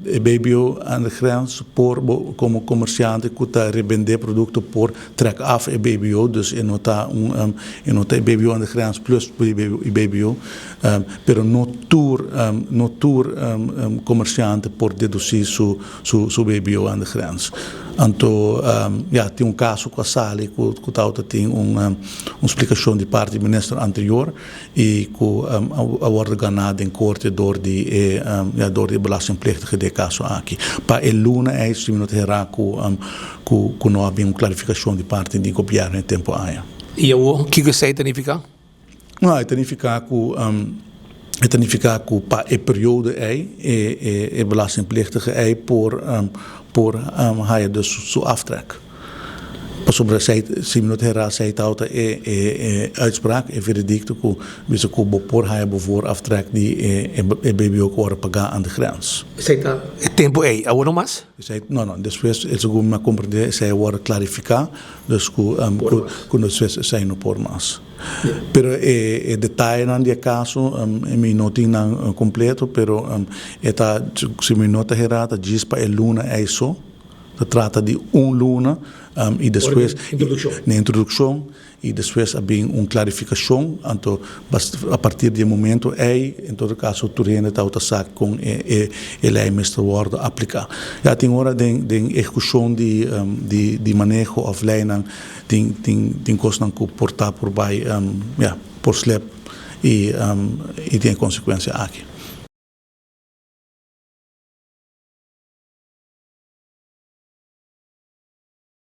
BBO aan de grens por como comerciante kuta revender productos por trek af e BBO, dus in nota BBO aan de grens plus BBO, pero no tour comerciante por deduzir su BBO aan de grens. Então, tem caso com a Sali, que tem uma explicação de parte do ministro anterior e que a ganado em corte door de belastingplegtige de caso aqui. Para el luna é isso, minuto terá que não havia uma clarificação de parte do governo em tempo aí. E o que você significa? Não, significa que para o período é belastingplegtige é por de su aftrek. Sobre se minuut herhaalt, zei het altijd uitspraak, veredicto, que por hij voor aftrek die BBO worden pagar aan de grens. Zei dat het tempo agora mais? Não, depois eles vão compreender se agora clarificar, dus quando depois sai no por mais. Pero detalhe nesse caso, me não tinha completo, pero se me nota errada, diz para a luna é isso. Se trata de luna e depois na introdução e depois havia uma clarificação. Então, a partir do momento em todo caso, o terreno está saco com a lei mestre word aplicar. Já tem hora de execução de manejo offline, tem coisas que portar por by por slap e tem consequência aqui.